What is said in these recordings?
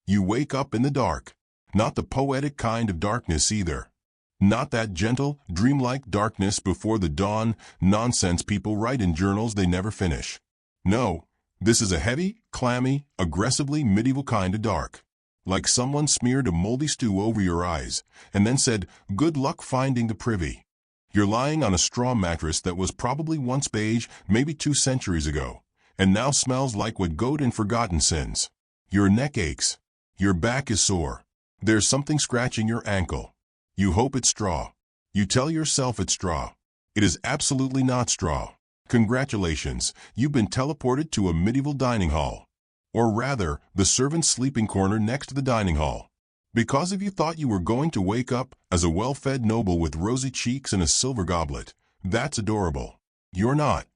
You wake up in the dark. Not the poetic kind of darkness either. Not that gentle, dreamlike darkness before the dawn nonsense people write in journals they never finish. No, this is a heavy, clammy, aggressively medieval kind of dark. Like someone smeared a moldy stew over your eyes and then said, "Good luck finding the privy." You're lying on a straw mattress that was probably once beige, maybe 2 centuries ago, and now smells like what goat in forgotten sins. Your neck aches. Your back is sore. There's something scratching your ankle. You hope it's straw. You tell yourself it's straw. It is absolutely not straw. Congratulations, you've been teleported to a medieval dining hall. Or rather, the servant's sleeping corner next to the dining hall. Because if you thought you were going to wake up as a well-fed noble with rosy cheeks and a silver goblet, that's adorable. You're not.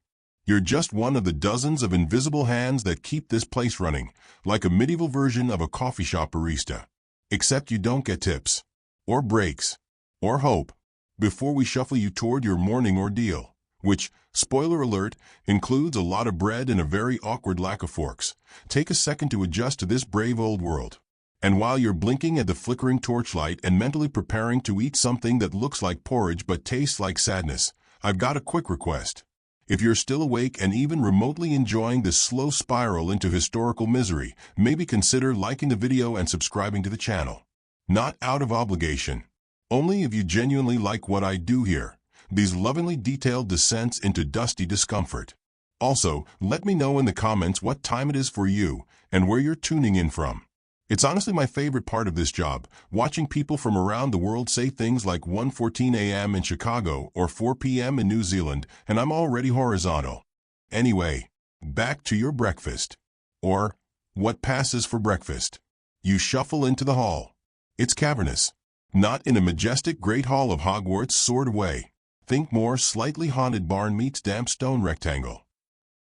You're just one of the dozens of invisible hands that keep this place running, like a medieval version of a coffee shop barista. Except you don't get tips, or breaks, or hope, before we shuffle you toward your morning ordeal, which, spoiler alert, includes a lot of bread and a very awkward lack of forks. Take a second to adjust to this brave old world. And while you're blinking at the flickering torchlight and mentally preparing to eat something that looks like porridge but tastes like sadness, I've got a quick request. If you're still awake and even remotely enjoying this slow spiral into historical misery, maybe consider liking the video and subscribing to the channel. Not out of obligation. Only if you genuinely like what I do here. These lovingly detailed descents into dusty discomfort. Also, let me know in the comments what time it is for you and where you're tuning in from. It's honestly my favorite part of this job, watching people from around the world say things like 1:14 a.m. in Chicago or 4 p.m. in New Zealand, and I'm already horizontal. Anyway, back to your breakfast. Or, what passes for breakfast. You shuffle into the hall. It's cavernous. Not in a majestic great hall of Hogwarts sort of way. Think more slightly haunted barn meets damp stone rectangle.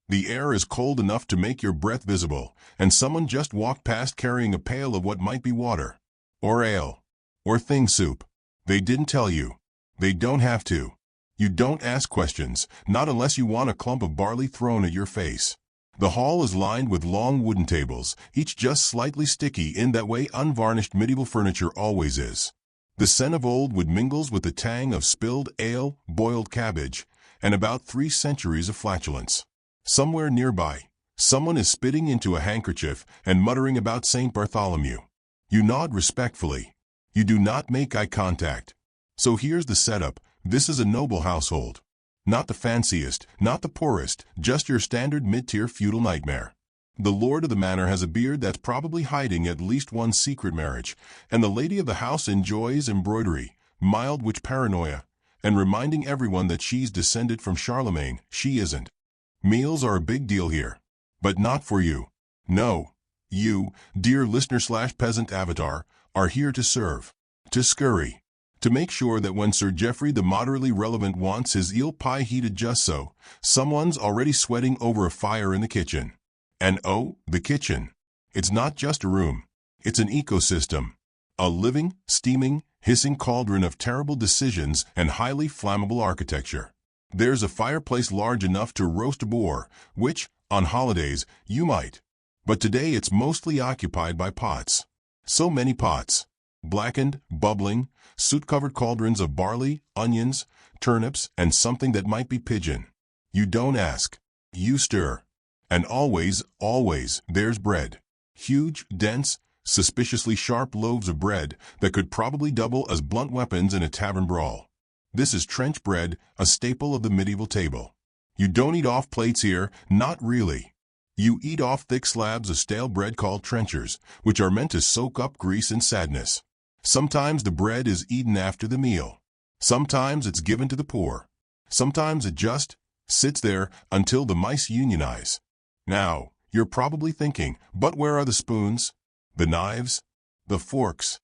The air is cold enough to make your breath visible, and someone just walked past carrying a pail of what might be water, or ale, or thing soup. They didn't tell you. They don't have to. You don't ask questions, not unless you want a clump of barley thrown at your face. The hall is lined with long wooden tables, each just slightly sticky in that way unvarnished medieval furniture always is. The scent of old wood mingles with the tang of spilled ale, boiled cabbage, and about 3 centuries of flatulence. Somewhere nearby, someone is spitting into a handkerchief and muttering about St. Bartholomew. You nod respectfully. You do not make eye contact. So here's the setup. This is a noble household. Not the fanciest, not the poorest, just your standard mid-tier feudal nightmare. The lord of the manor has a beard that's probably hiding at least one secret marriage, and the lady of the house enjoys embroidery, mild witch paranoia, and reminding everyone that she's descended from Charlemagne. She isn't. Meals are a big deal here. But not for you. No. You, dear listener/peasant avatar, are here to serve. To scurry. To make sure that when Sir Geoffrey the moderately relevant wants his eel pie heated just so, someone's already sweating over a fire in the kitchen. And oh, the kitchen. It's not just a room. It's an ecosystem. A living, steaming, hissing cauldron of terrible decisions and highly flammable architecture. There's a fireplace large enough to roast a boar, which, on holidays, you might. But today it's mostly occupied by pots. So many pots. Blackened, bubbling, soot-covered cauldrons of barley, onions, turnips, and something that might be pigeon. You don't ask. You stir. And always, always, there's bread. Huge, dense, suspiciously sharp loaves of bread that could probably double as blunt weapons in a tavern brawl. This is trench bread, a staple of the medieval table. You don't eat off plates here, not really. You eat off thick slabs of stale bread called trenchers, which are meant to soak up grease and sadness. Sometimes the bread is eaten after the meal. Sometimes it's given to the poor. Sometimes it just sits there until the mice unionize. Now, you're probably thinking, but where are the spoons? The knives? The forks?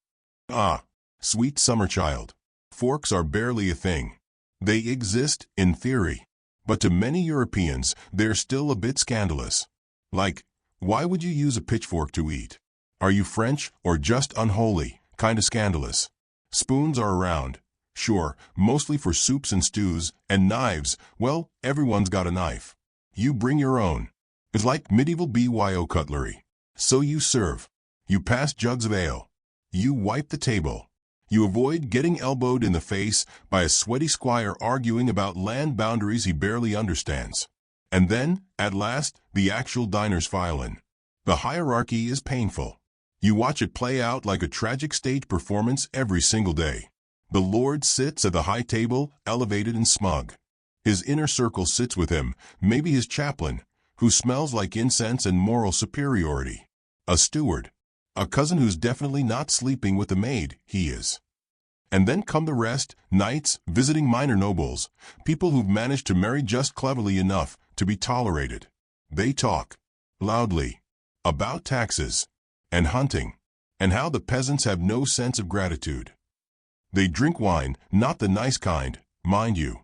Ah, sweet summer child. Forks are barely a thing. They exist, in theory. But to many Europeans, they're still a bit scandalous. Like, why would you use a pitchfork to eat? Are you French or just unholy? Kinda scandalous. Spoons are around. Sure, mostly for soups and stews, and knives, well, everyone's got a knife. You bring your own. It's like medieval BYO cutlery. So you serve. You pass jugs of ale. You wipe the table. You avoid getting elbowed in the face by a sweaty squire arguing about land boundaries he barely understands. And then, at last, the actual diners file in. The hierarchy is painful. You watch it play out like a tragic stage performance every single day. The Lord sits at the high table, elevated and smug. His inner circle sits with him, maybe his chaplain, who smells like incense and moral superiority. A steward. A cousin who's definitely not sleeping with the maid, he is. And then come the rest, knights, visiting minor nobles, people who've managed to marry just cleverly enough to be tolerated. They talk, loudly, about taxes, and hunting, and how the peasants have no sense of gratitude. They drink wine, not the nice kind, mind you.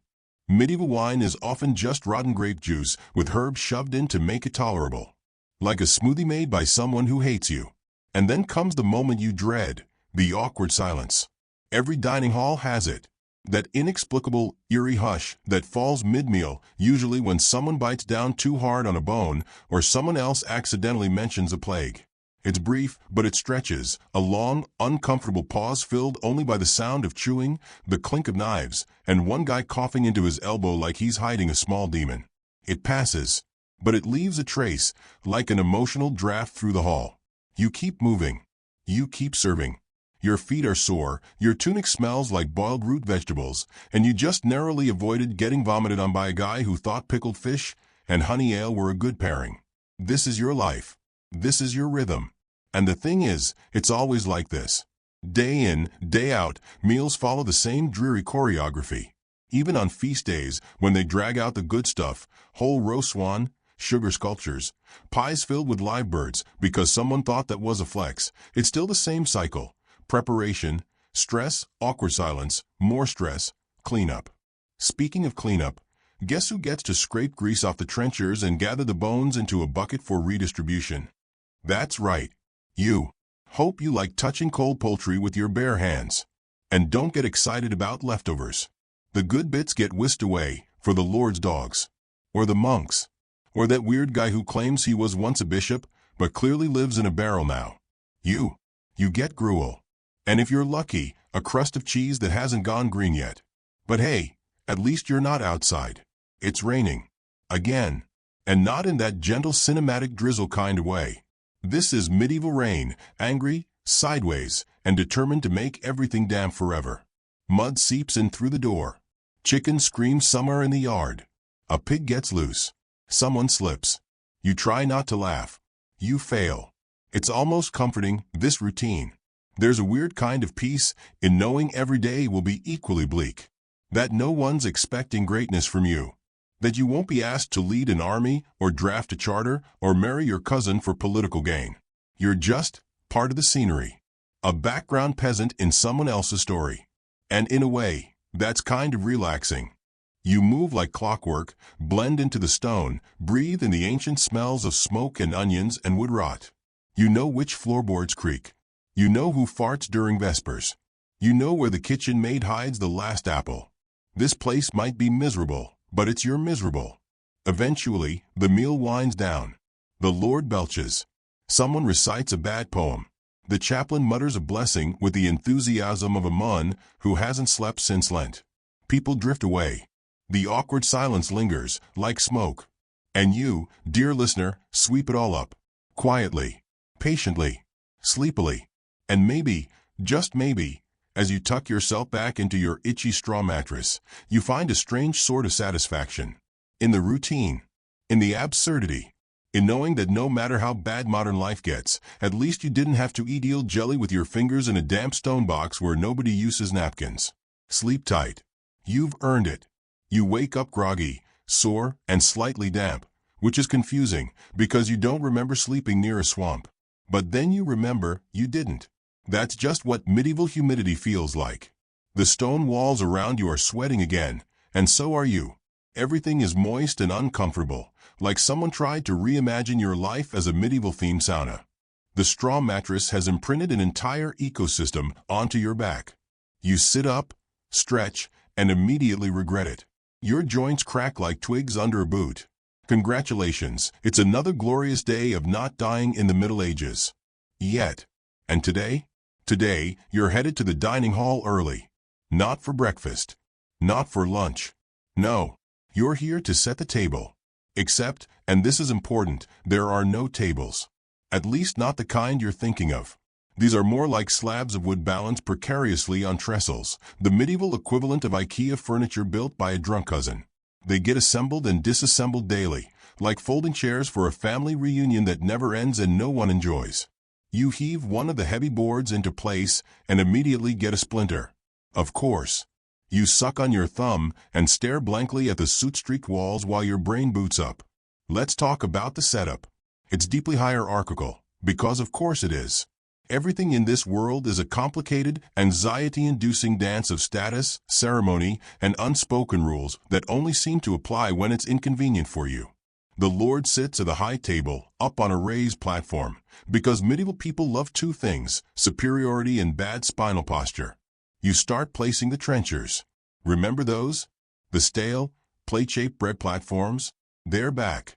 Medieval wine is often just rotten grape juice with herbs shoved in to make it tolerable. Like a smoothie made by someone who hates you. And then comes the moment you dread, the awkward silence. Every dining hall has it. That inexplicable, eerie hush that falls mid-meal, usually when someone bites down too hard on a bone or someone else accidentally mentions a plague. It's brief, but it stretches, a long, uncomfortable pause filled only by the sound of chewing, the clink of knives, and one guy coughing into his elbow like he's hiding a small demon. It passes, but it leaves a trace, like an emotional draft through the hall. You keep moving. You keep serving. Your feet are sore, your tunic smells like boiled root vegetables, and you just narrowly avoided getting vomited on by a guy who thought pickled fish and honey ale were a good pairing. This is your life. This is your rhythm. And the thing is, it's always like this. Day in, day out, meals follow the same dreary choreography. Even on feast days, when they drag out the good stuff, whole roast swan, sugar sculptures, pies filled with live birds because someone thought that was a flex, it's still the same cycle. Preparation, stress, awkward silence, more stress, cleanup. Speaking of cleanup, guess who gets to scrape grease off the trenchers and gather the bones into a bucket for redistribution? That's right. You. Hope you like touching cold poultry with your bare hands. And don't get excited about leftovers. The good bits get whisked away for the Lord's dogs. Or the monks. Or that weird guy who claims he was once a bishop, but clearly lives in a barrel now. You get gruel. And if you're lucky, a crust of cheese that hasn't gone green yet. But hey, at least you're not outside. It's raining. Again. And not in that gentle cinematic drizzle kind of way. This is medieval rain, angry, sideways, and determined to make everything damp forever. Mud seeps in through the door. Chickens scream somewhere in the yard. A pig gets loose. Someone slips. You try not to laugh. You fail. It's almost comforting, this routine. There's a weird kind of peace in knowing every day will be equally bleak. That no one's expecting greatness from you. That you won't be asked to lead an army or draft a charter or marry your cousin for political gain. You're just part of the scenery. A background peasant in someone else's story. And in a way, that's kind of relaxing. You move like clockwork, blend into the stone, breathe in the ancient smells of smoke and onions and wood rot. You know which floorboards creak. You know who farts during vespers. You know where the kitchen maid hides the last apple. This place might be miserable, but it's your miserable. Eventually, the meal winds down. The Lord belches. Someone recites a bad poem. The chaplain mutters a blessing with the enthusiasm of a mun who hasn't slept since Lent. People drift away. The awkward silence lingers, like smoke. And you, dear listener, sweep it all up. Quietly, patiently, sleepily. And maybe, just maybe, as you tuck yourself back into your itchy straw mattress, you find a strange sort of satisfaction. In the routine. In the absurdity. In knowing that no matter how bad modern life gets, at least you didn't have to eat eel jelly with your fingers in a damp stone box where nobody uses napkins. Sleep tight. You've earned it. You wake up groggy, sore, and slightly damp, which is confusing because you don't remember sleeping near a swamp. But then you remember you didn't. That's just what medieval humidity feels like. The stone walls around you are sweating again, and so are you. Everything is moist and uncomfortable, like someone tried to reimagine your life as a medieval-themed sauna. The straw mattress has imprinted an entire ecosystem onto your back. You sit up, stretch, and immediately regret it. Your joints crack like twigs under a boot. Congratulations, it's another glorious day of not dying in the Middle Ages. Yet, And today? Today, you're headed to the dining hall early. Not for breakfast. Not for lunch. No. You're here to set the table. Except, and this is important, there are no tables. At least not the kind you're thinking of. These are more like slabs of wood balanced precariously on trestles, the medieval equivalent of IKEA furniture built by a drunk cousin. They get assembled and disassembled daily, like folding chairs for a family reunion that never ends and no one enjoys. You heave one of the heavy boards into place and immediately get a splinter. Of course. You suck on your thumb and stare blankly at the soot-streaked walls while your brain boots up. Let's talk about the setup. It's deeply hierarchical, because of course it is. Everything in this world is a complicated, anxiety-inducing dance of status, ceremony, and unspoken rules that only seem to apply when it's inconvenient for you. The Lord sits at a high table, up on a raised platform, because medieval people love two things, superiority and bad spinal posture. You start placing the trenchers. Remember those? The stale, plate-shaped bread platforms? They're back.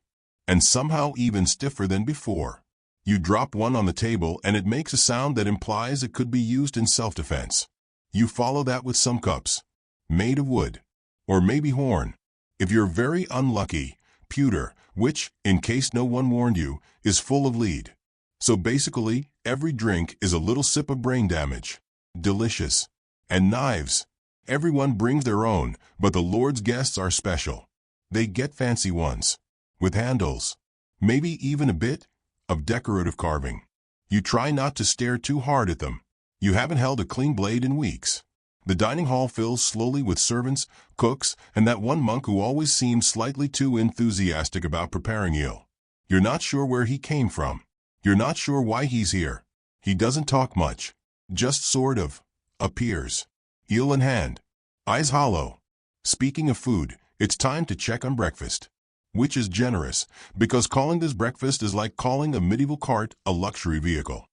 And somehow even stiffer than before. You drop one on the table and it makes a sound that implies it could be used in self-defense. You follow that with some cups. Made of wood. Or maybe horn. If you're very unlucky, pewter, which, in case no one warned you, is full of lead. So basically, every drink is a little sip of brain damage. Delicious. And knives. Everyone brings their own, but the Lord's guests are special. They get fancy ones. With handles. Maybe even a bit of decorative carving. You try not to stare too hard at them. You haven't held a clean blade in weeks. The dining hall fills slowly with servants, cooks, and that one monk who always seems slightly too enthusiastic about preparing eel. You're not sure where he came from. You're not sure why he's here. He doesn't talk much. Just sort of appears. Eel in hand. Eyes hollow. Speaking of food, it's time to check on breakfast. Which is generous, because calling this breakfast is like calling a medieval cart a luxury vehicle.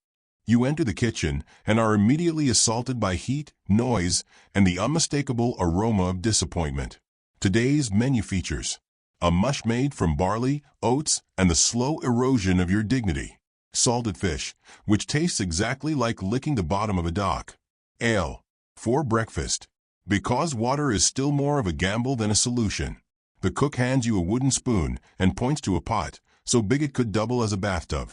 You enter the kitchen and are immediately assaulted by heat, noise, and the unmistakable aroma of disappointment. Today's menu features a mush made from barley, oats, and the slow erosion of your dignity. Salted fish, which tastes exactly like licking the bottom of a dock. Ale. For breakfast. Because water is still more of a gamble than a solution. The cook hands you a wooden spoon and points to a pot, so big it could double as a bathtub.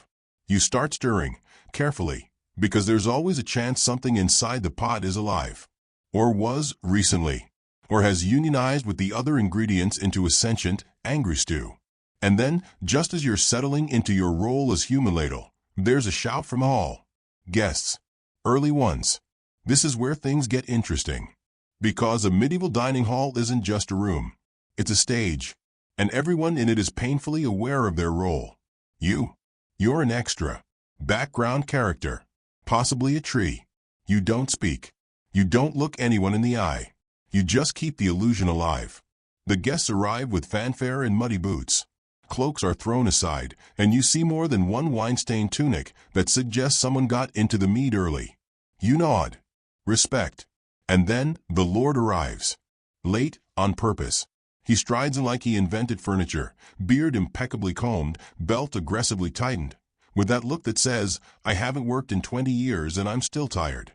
You start stirring, carefully, because there's always a chance something inside the pot is alive. Or was, recently. Or has unionized with the other ingredients into a sentient, angry stew. And then, just as you're settling into your role as human ladle, there's a shout from the hall. Guests. Early ones. This is where things get interesting. Because a medieval dining hall isn't just a room. It's a stage. And everyone in it is painfully aware of their role. You're an extra. Background character. Possibly a tree. You don't speak. You don't look anyone in the eye. You just keep the illusion alive. The guests arrive with fanfare and muddy boots. Cloaks are thrown aside, and you see more than one wine-stained tunic that suggests someone got into the mead early. You nod. Respect. And then, the Lord arrives. Late, on purpose. He strides in like he invented furniture, beard impeccably combed, belt aggressively tightened, with that look that says, I haven't worked in 20 years and I'm still tired.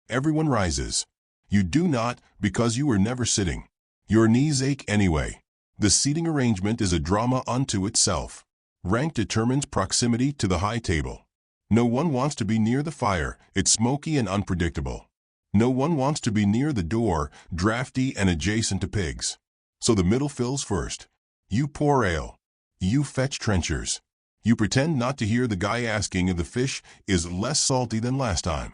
Everyone rises. You do not, because you were never sitting. Your knees ache anyway. The seating arrangement is a drama unto itself. Rank determines proximity to the high table. No one wants to be near the fire, it's smoky and unpredictable. No one wants to be near the door, drafty and adjacent to pigs. So the middle fills first. You pour ale. You fetch trenchers. You pretend not to hear the guy asking if the fish is less salty than last time.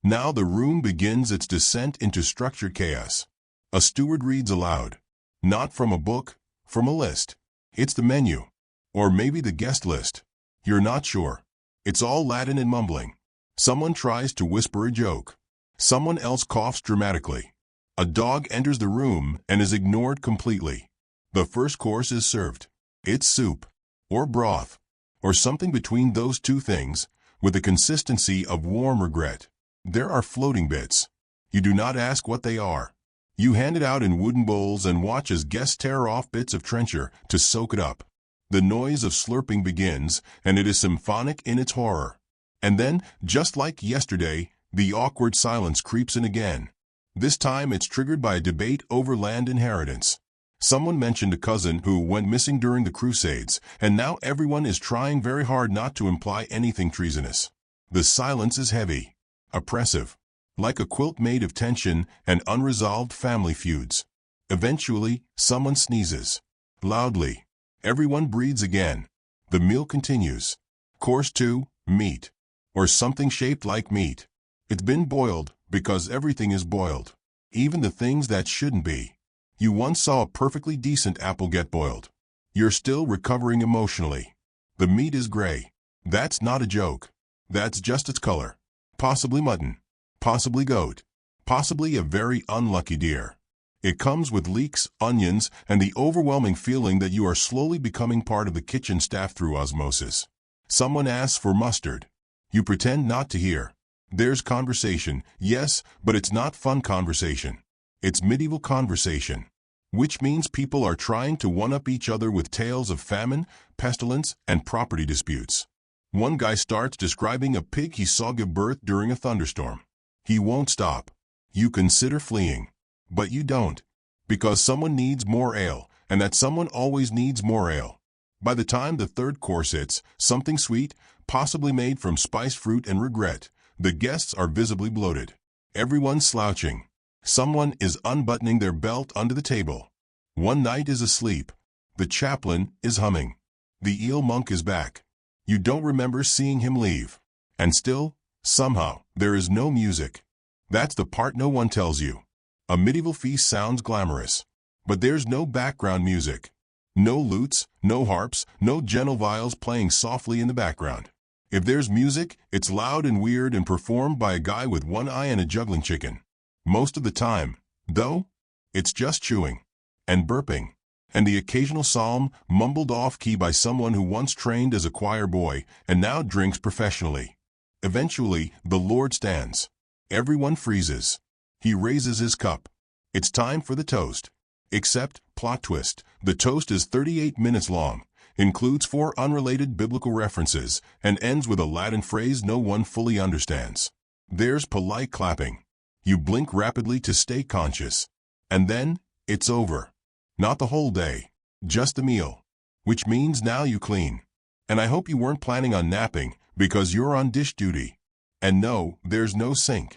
Now the room begins its descent into structured chaos. A steward reads aloud. Not from a book, from a list. It's the menu. Or maybe the guest list. You're not sure. It's all Latin and mumbling. Someone tries to whisper a joke. Someone else coughs dramatically. A dog enters the room and is ignored completely. The first course is served. It's soup, or broth, or something between those two things, with the consistency of warm regret. There are floating bits. You do not ask what they are. You hand it out in wooden bowls and watch as guests tear off bits of trencher to soak it up. The noise of slurping begins, and it is symphonic in its horror. And then, just like yesterday, the awkward silence creeps in again. This time it's triggered by a debate over land inheritance. Someone mentioned a cousin who went missing during the Crusades, and now everyone is trying very hard not to imply anything treasonous. The silence is heavy, oppressive, like a quilt made of tension and unresolved family feuds. Eventually, someone sneezes. Loudly. Everyone breathes again. The meal continues. Course 2, meat. Or something shaped like meat. It's been boiled, because everything is boiled. Even the things that shouldn't be. You once saw a perfectly decent apple get boiled. You're still recovering emotionally. The meat is gray. That's not a joke. That's just its color. Possibly mutton. Possibly goat. Possibly a very unlucky deer. It comes with leeks, onions, and the overwhelming feeling that you are slowly becoming part of the kitchen staff through osmosis. Someone asks for mustard. You pretend not to hear. There's conversation, yes, but it's not fun conversation. It's medieval conversation. Which means people are trying to one-up each other with tales of famine, pestilence, and property disputes. One guy starts describing a pig he saw give birth during a thunderstorm. He won't stop. You consider fleeing. But you don't. Because someone needs more ale, and that someone always needs more ale. By the time the third course hits, something sweet, possibly made from spiced fruit and regret, the guests are visibly bloated. Everyone's slouching. Someone is unbuttoning their belt under the table. One knight is asleep. The chaplain is humming. The eel monk is back. You don't remember seeing him leave. And still, somehow, there is no music. That's the part no one tells you. A medieval feast sounds glamorous. But there's no background music. No lutes, no harps, no gentle viols playing softly in the background. If there's music, it's loud and weird and performed by a guy with one eye and a juggling chicken. Most of the time, though, it's just chewing and burping, and the occasional psalm mumbled off-key by someone who once trained as a choir boy and now drinks professionally. Eventually, the Lord stands. Everyone freezes. He raises his cup. It's time for the toast. Except, plot twist, the toast is 38 minutes long, includes 4 unrelated biblical references, and ends with a Latin phrase no one fully understands. There's polite clapping. You blink rapidly to stay conscious. And then, it's over. Not the whole day. Just the meal. Which means now you clean. And I hope you weren't planning on napping, because you're on dish duty. And no, there's no sink.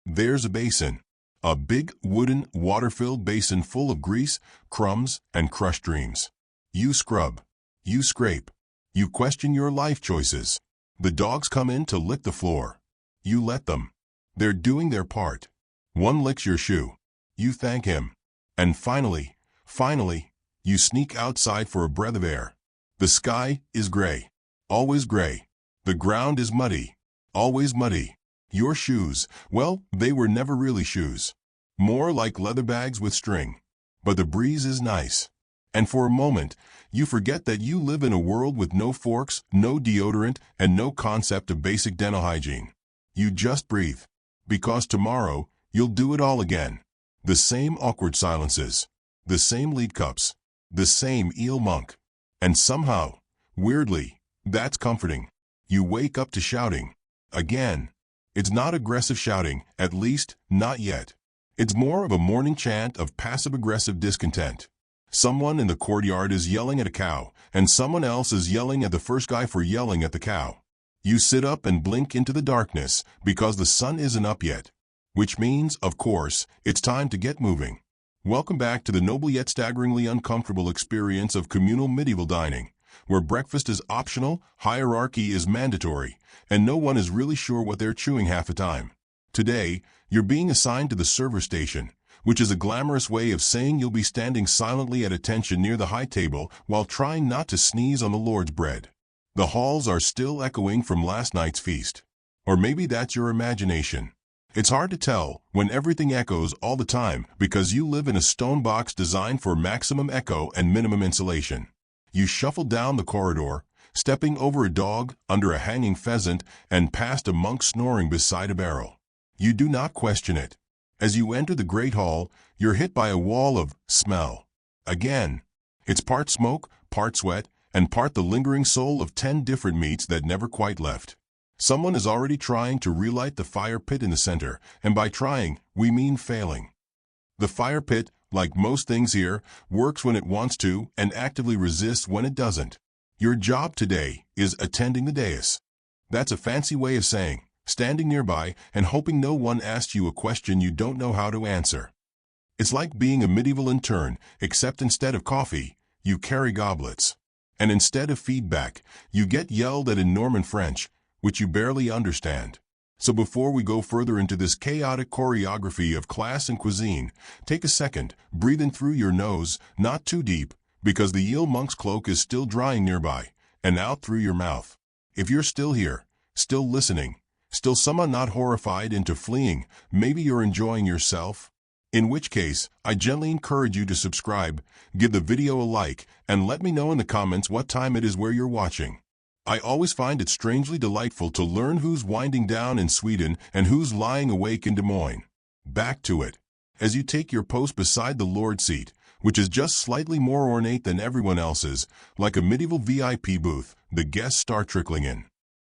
There's a basin. A big, wooden, water-filled basin full of grease, crumbs, and crushed dreams. You scrub. You scrape. You question your life choices. The dogs come in to lick the floor. You let them. They're doing their part. One licks your shoe. You thank him. And finally, you sneak outside for a breath of air. The sky is gray. Always gray. The ground is muddy. Always muddy. Your shoes, well, they were never really shoes. More like leather bags with string. But the breeze is nice. And for a moment, you forget that you live in a world with no forks, no deodorant, and no concept of basic dental hygiene. You just breathe. Because tomorrow, you'll do it all again. The same awkward silences. The same lead cups. The same eel monk. And somehow, weirdly, that's comforting. You wake up to shouting. Again. It's not aggressive shouting, at least, not yet. It's more of a morning chant of passive-aggressive discontent. Someone in the courtyard is yelling at a cow, and someone else is yelling at the first guy for yelling at the cow. You sit up and blink into the darkness because the sun isn't up yet. Which means, of course, it's time to get moving. Welcome back to the noble yet staggeringly uncomfortable experience of communal medieval dining, where breakfast is optional, hierarchy is mandatory, and no one is really sure what they're chewing half the time. Today, you're being assigned to the server station, which is a glamorous way of saying you'll be standing silently at attention near the high table while trying not to sneeze on the Lord's bread. The halls are still echoing from last night's feast. Or maybe that's your imagination. It's hard to tell when everything echoes all the time because you live in a stone box designed for maximum echo and minimum insulation. You shuffle down the corridor, stepping over a dog, under a hanging pheasant, and past a monk snoring beside a barrel. You do not question it. As you enter the great hall, you're hit by a wall of smell. Again. It's part smoke, part sweat, and part the lingering soul of 10 different meats that never quite left. Someone is already trying to relight the fire pit in the center, and by trying, we mean failing. The fire pit, like most things here, works when it wants to and actively resists when it doesn't. Your job today is attending the dais. That's a fancy way of saying standing nearby and hoping no one asks you a question you don't know how to answer. It's like being a medieval intern, except instead of coffee, you carry goblets. And instead of feedback, you get yelled at in Norman French, which you barely understand. So before we go further into this chaotic choreography of class and cuisine, take a second, breathe in through your nose, not too deep, because the eel monk's cloak is still drying nearby, and out through your mouth. If you're still here, still listening, still somehow not horrified into fleeing, maybe you're enjoying yourself. In which case, I gently encourage you to subscribe, give the video a like, and let me know in the comments what time it is where you're watching. I always find it strangely delightful to learn who's winding down in Sweden and who's lying awake in Des Moines. Back to it. As you take your post beside the Lord's seat, which is just slightly more ornate than everyone else's, like a medieval VIP booth, the guests start trickling in.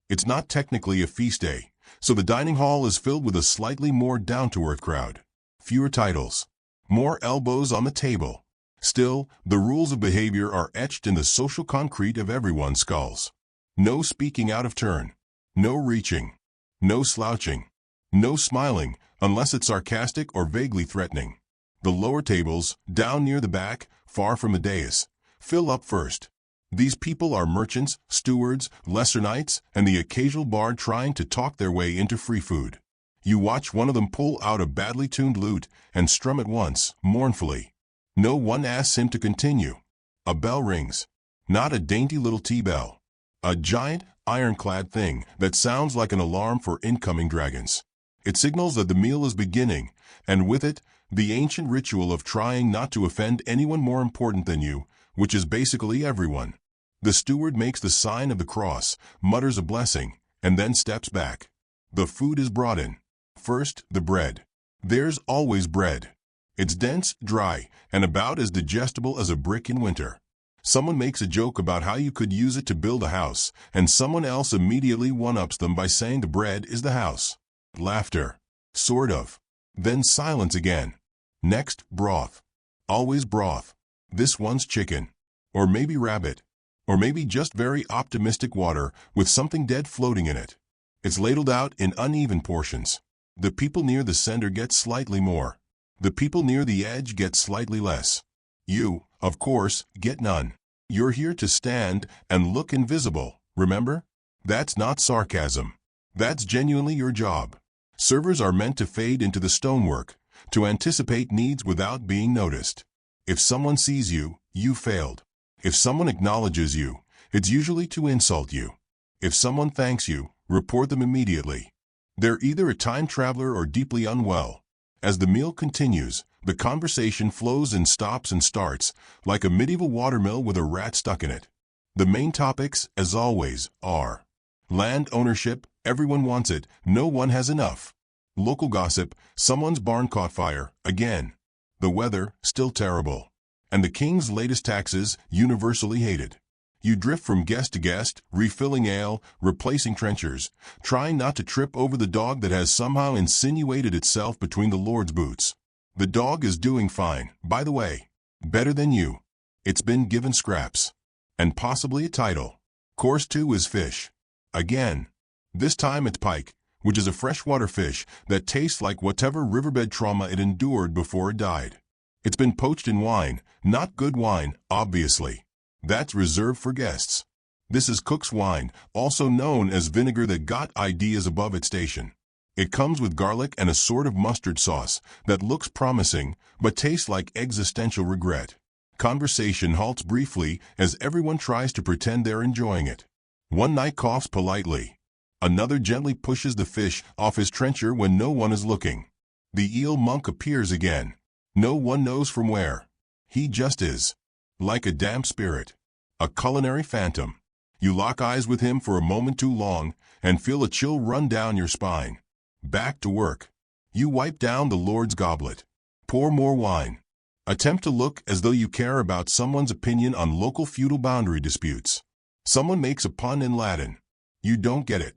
It's not technically a feast day, so the dining hall is filled with a slightly more down-to-earth crowd. Fewer titles. More elbows on the table. Still, the rules of behavior are etched in the social concrete of everyone's skulls. No speaking out of turn. No reaching. No slouching. No smiling, unless it's sarcastic or vaguely threatening. The lower tables, down near the back, far from the dais, fill up first. These people are merchants, stewards, lesser knights, and the occasional bard trying to talk their way into free food. You watch one of them pull out a badly tuned lute and strum it once, mournfully. No one asks him to continue. A bell rings. Not a dainty little tea bell. A giant, ironclad thing that sounds like an alarm for incoming dragons. It signals that the meal is beginning, and with it, the ancient ritual of trying not to offend anyone more important than you, which is basically everyone. The steward makes the sign of the cross, mutters a blessing, and then steps back. The food is brought in. First, the bread. There's always bread. It's dense, dry, and about as digestible as a brick in winter. Someone makes a joke about how you could use it to build a house, and someone else immediately one-ups them by saying the bread is the house. Laughter. Sort of. Then silence again. Next, broth. Always broth. This one's chicken. Or maybe rabbit. Or maybe just very optimistic water with something dead floating in it. It's ladled out in uneven portions. The people near the center get slightly more. The people near the edge get slightly less. You, of course, get none. You're here to stand and look invisible, remember? That's not sarcasm. That's genuinely your job. Servers are meant to fade into the stonework, to anticipate needs without being noticed. If someone sees you, you failed. If someone acknowledges you, it's usually to insult you. If someone thanks you, report them immediately. They're either a time traveler or deeply unwell. As the meal continues, the conversation flows and stops and starts, like a medieval watermill with a rat stuck in it. The main topics, as always, are land ownership, everyone wants it, no one has enough. Local gossip, someone's barn caught fire, again. The weather, still terrible. And the king's latest taxes, universally hated. You drift from guest to guest, refilling ale, replacing trenchers, trying not to trip over the dog that has somehow insinuated itself between the Lord's boots. The dog is doing fine, by the way. Better than you. It's been given scraps. And possibly a title. Course 2 is fish. Again. This time it's pike, which is a freshwater fish that tastes like whatever riverbed trauma it endured before it died. It's been poached in wine, not good wine, obviously. That's reserved for guests. This is cook's wine, also known as vinegar that got ideas above its station. It comes with garlic and a sort of mustard sauce that looks promising, but tastes like existential regret. Conversation halts briefly as everyone tries to pretend they're enjoying it. One knight coughs politely. Another gently pushes the fish off his trencher when no one is looking. The eel monk appears again. No one knows from where. He just is. Like a damp spirit. A culinary phantom. You lock eyes with him for a moment too long and feel a chill run down your spine. Back to work. You wipe down the Lord's goblet. Pour more wine. Attempt to look as though you care about someone's opinion on local feudal boundary disputes. Someone makes a pun in Latin. You don't get it.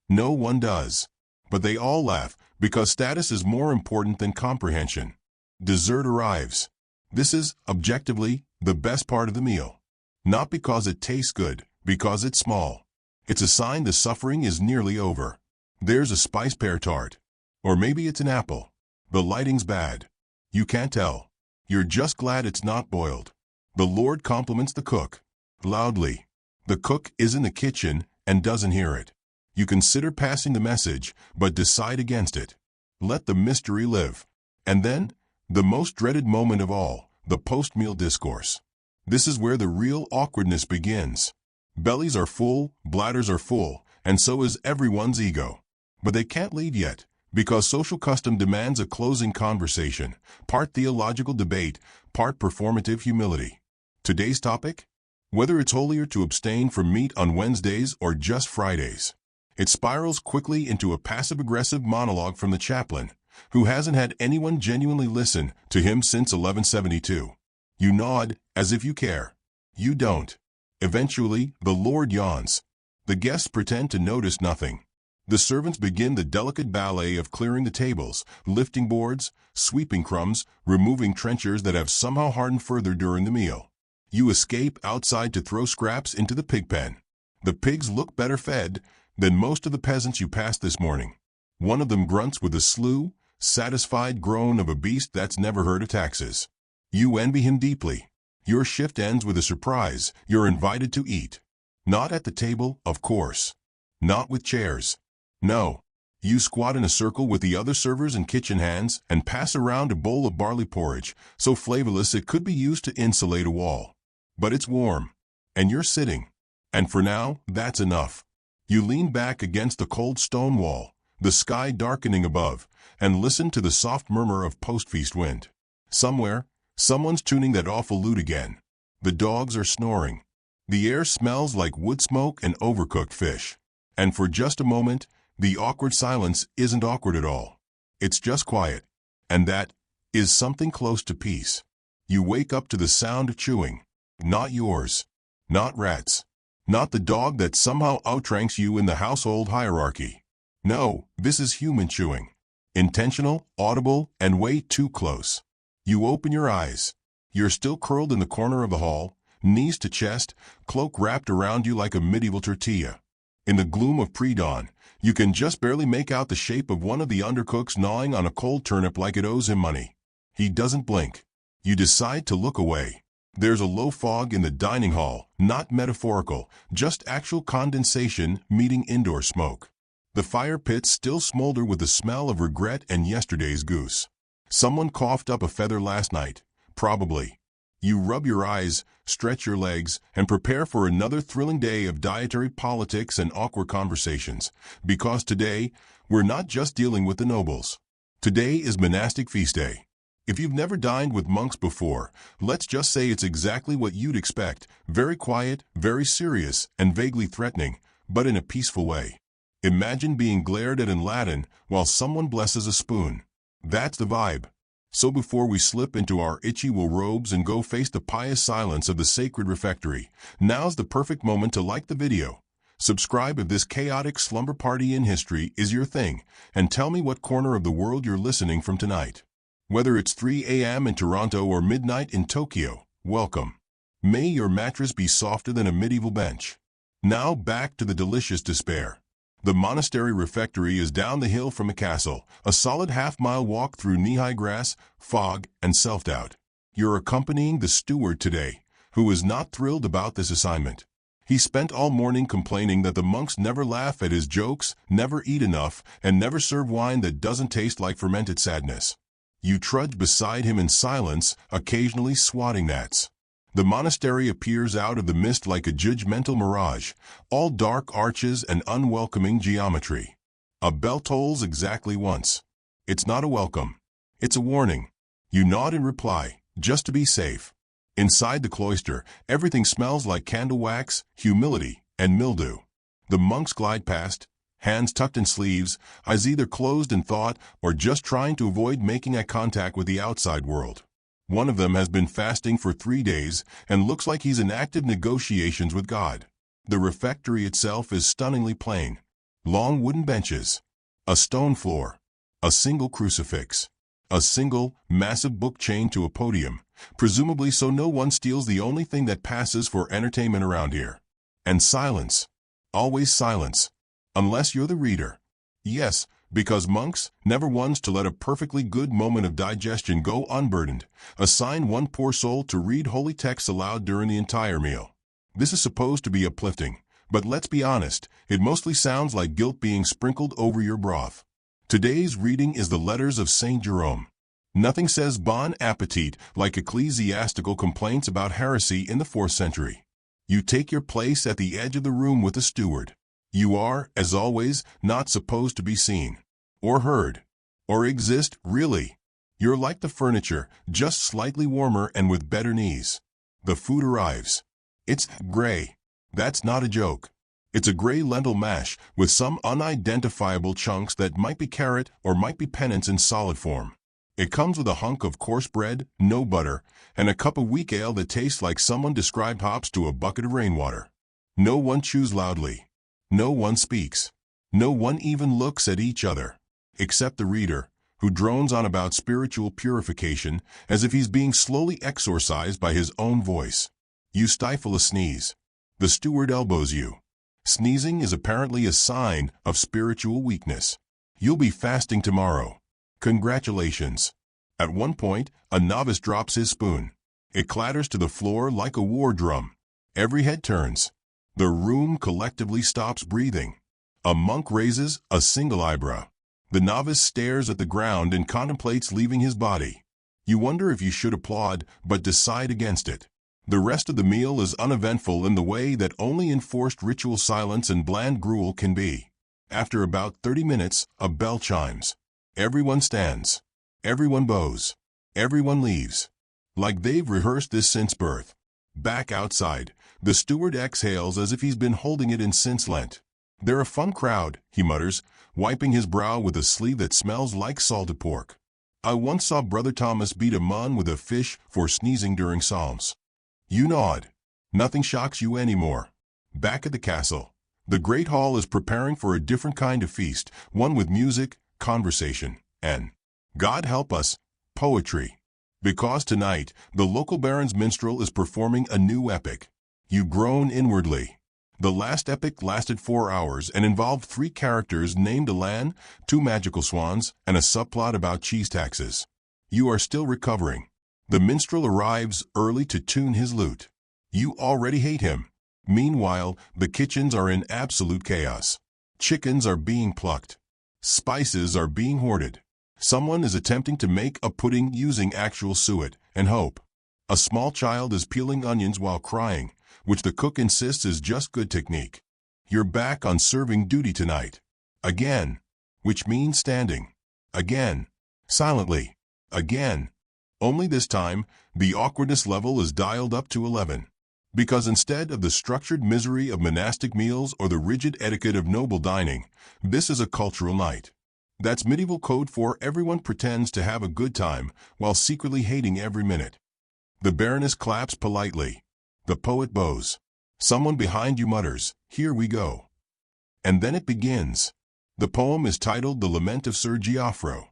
No one does. But they all laugh, because status is more important than comprehension. Dessert arrives. This is, objectively, the best part of the meal. Not because it tastes good, because it's small. It's a sign the suffering is nearly over. There's a spice pear tart. Or maybe it's an apple. The lighting's bad. You can't tell. You're just glad it's not boiled. The Lord compliments the cook. Loudly. The cook is in the kitchen and doesn't hear it. You consider passing the message, but decide against it. Let the mystery live. And then, the most dreaded moment of all, the post-meal discourse. This is where the real awkwardness begins. Bellies are full, bladders are full, and so is everyone's ego. But they can't leave yet, because social custom demands a closing conversation, part theological debate, part performative humility. Today's topic? Whether it's holier to abstain from meat on Wednesdays or just Fridays. It spirals quickly into a passive-aggressive monologue from the chaplain, who hasn't had anyone genuinely listen to him since 1172. You nod, as if you care. You don't. Eventually, the Lord yawns. The guests pretend to notice nothing. The servants begin the delicate ballet of clearing the tables, lifting boards, sweeping crumbs, removing trenchers that have somehow hardened further during the meal. You escape outside to throw scraps into the pig pen. The pigs look better fed than most of the peasants you passed this morning. One of them grunts with a slow, satisfied groan of a beast that's never heard of taxes. You envy him deeply. Your shift ends with a surprise. You're invited to eat. Not at the table, of course. Not with chairs. No. You squat in a circle with the other servers and kitchen hands and pass around a bowl of barley porridge, so flavorless it could be used to insulate a wall. But it's warm. And you're sitting. And for now, that's enough. You lean back against the cold stone wall, the sky darkening above, and listen to the soft murmur of post-feast wind. Somewhere, someone's tuning that awful lute again. The dogs are snoring. The air smells like wood smoke and overcooked fish. And for just a moment, the awkward silence isn't awkward at all. It's just quiet. And that is something close to peace. You wake up to the sound of chewing. Not yours. Not rats. Not the dog that somehow outranks you in the household hierarchy. No, this is human chewing. Intentional, audible, and way too close. You open your eyes. You're still curled in the corner of the hall, knees to chest, cloak wrapped around you like a medieval tortilla. In the gloom of pre-dawn, you can just barely make out the shape of one of the undercooks gnawing on a cold turnip like it owes him money. He doesn't blink. You decide to look away. There's a low fog in the dining hall, not metaphorical, just actual condensation meeting indoor smoke. The fire pits still smolder with the smell of regret and yesterday's goose. Someone coughed up a feather last night, probably. You rub your eyes, stretch your legs, and prepare for another thrilling day of dietary politics and awkward conversations, because today, we're not just dealing with the nobles. Today is monastic feast day. If you've never dined with monks before, let's just say it's exactly what you'd expect, very quiet, very serious, and vaguely threatening, but in a peaceful way. Imagine being glared at in Latin while someone blesses a spoon. That's the vibe. So before we slip into our itchy wool robes and go face the pious silence of the sacred refectory, now's the perfect moment to like the video. Subscribe if this chaotic slumber party in history is your thing, and tell me what corner of the world you're listening from tonight. Whether it's 3 a.m. in Toronto or midnight in Tokyo, welcome. May your mattress be softer than a medieval bench. Now back to the delicious despair. The monastery refectory is down the hill from a castle, a solid half-mile walk through knee-high grass, fog, and self-doubt. You're accompanying the steward today, who is not thrilled about this assignment. He spent all morning complaining that the monks never laugh at his jokes, never eat enough, and never serve wine that doesn't taste like fermented sadness. You trudge beside him in silence, occasionally swatting gnats. The monastery appears out of the mist like a judgmental mirage, all dark arches and unwelcoming geometry. A bell tolls exactly once. It's not a welcome. It's a warning. You nod in reply, just to be safe. Inside the cloister, everything smells like candle wax, humility, and mildew. The monks glide past, hands tucked in sleeves, eyes either closed in thought or just trying to avoid making eye contact with the outside world. One of them has been fasting for 3 days and looks like he's in active negotiations with God. The refectory itself is stunningly plain. long wooden benches, a stone floor, a single crucifix, a single, massive book chained to a podium, presumably so no one steals the only thing that passes for entertainment around here. And silence. Always silence. Unless you're the reader. Yes, because monks, never ones to let a perfectly good moment of digestion go unburdened, assign one poor soul to read holy texts aloud during the entire meal. This is supposed to be uplifting, but let's be honest, it mostly sounds like guilt being sprinkled over your broth. Today's reading is the letters of Saint Jerome. Nothing says bon appetit like ecclesiastical complaints about heresy in the 4th century. You take your place at the edge of the room with the steward. You are, as always, not supposed to be seen, or heard, or exist, really. You're like the furniture, just slightly warmer and with better knees. The food arrives. It's gray. That's not a joke. It's a gray lentil mash with some unidentifiable chunks that might be carrot or might be pennants in solid form. It comes with a hunk of coarse bread, no butter, and a cup of weak ale that tastes like someone described hops to a bucket of rainwater. No one chews loudly. No one speaks. No one even looks at each other, except the reader, who drones on about spiritual purification as if he's being slowly exorcised by his own voice. You stifle a sneeze. The steward elbows you. Sneezing is apparently a sign of spiritual weakness. You'll be fasting tomorrow. Congratulations. At one point, a novice drops his spoon. It clatters to the floor like a war drum. Every head turns. The room collectively stops breathing. A monk raises a single eyebrow. The novice stares at the ground and contemplates leaving his body. You wonder if you should applaud, but decide against it. The rest of the meal is uneventful in the way that only enforced ritual silence and bland gruel can be. After about 30 minutes, a bell chimes. Everyone stands. Everyone bows. Everyone leaves. Like they've rehearsed this since birth. Back outside, the steward exhales as if he's been holding it in since Lent. They're a fun crowd, he mutters, wiping his brow with a sleeve that smells like salted pork. I once saw Brother Thomas beat a man with a fish for sneezing during Psalms. You nod. Nothing shocks you anymore. Back at the castle, the great hall is preparing for a different kind of feast, one with music, conversation, and, God help us, poetry. Because tonight, the local baron's minstrel is performing a new epic. You groan inwardly. The last epic lasted 4 hours and involved 3 characters named Elan, 2 magical swans, and a subplot about cheese taxes. You are still recovering. The minstrel arrives early to tune his lute. You already hate him. Meanwhile, the kitchens are in absolute chaos. Chickens are being plucked. Spices are being hoarded. Someone is attempting to make a pudding using actual suet and hope. A small child is peeling onions while crying, which the cook insists is just good technique. You're back on serving duty tonight. Again. Which means standing. Again. Silently. Again. Only this time, the awkwardness level is dialed up to 11. Because instead of the structured misery of monastic meals or the rigid etiquette of noble dining, this is a cultural night. That's medieval code for everyone pretends to have a good time while secretly hating every minute. The baroness claps politely. The poet bows. Someone behind you mutters, "Here we go." And then it begins. The poem is titled The Lament of Sir Giaffro.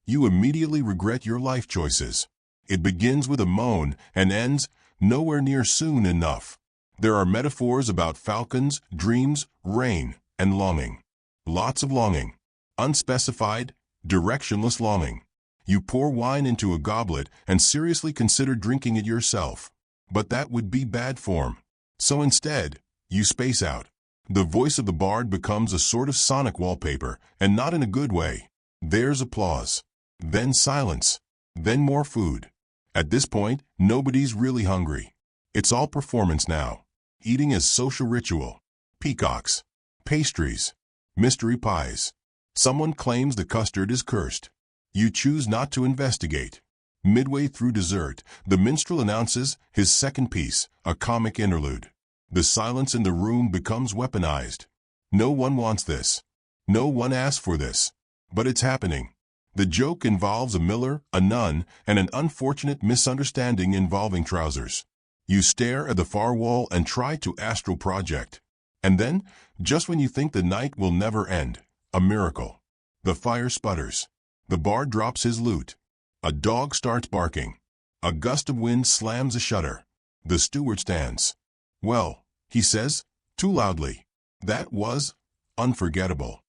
You immediately regret your life choices. It begins with a moan and ends nowhere near soon enough. There are metaphors about falcons, dreams, rain, and longing. Lots of longing. Unspecified, directionless longing. You pour wine into a goblet and seriously consider drinking it yourself. But that would be bad form. So instead, you space out. The voice of the bard becomes a sort of sonic wallpaper, and not in a good way. There's applause. Then silence. Then more food. At this point, nobody's really hungry. It's all performance now. Eating is social ritual. Peacocks. Pastries. Mystery pies. Someone claims the custard is cursed. You choose not to investigate. Midway through dessert, the minstrel announces his second piece, a comic interlude. The silence in the room becomes weaponized. No one wants this. No one asked for this. But it's happening. The joke involves a miller, a nun, and an unfortunate misunderstanding involving trousers. You stare at the far wall and try to astral project. And then, just when you think the night will never end, a miracle. The fire sputters. The bard drops his lute. A dog starts barking. A gust of wind slams a shutter. The steward stands. "Well," he says, too loudly. "That was unforgettable."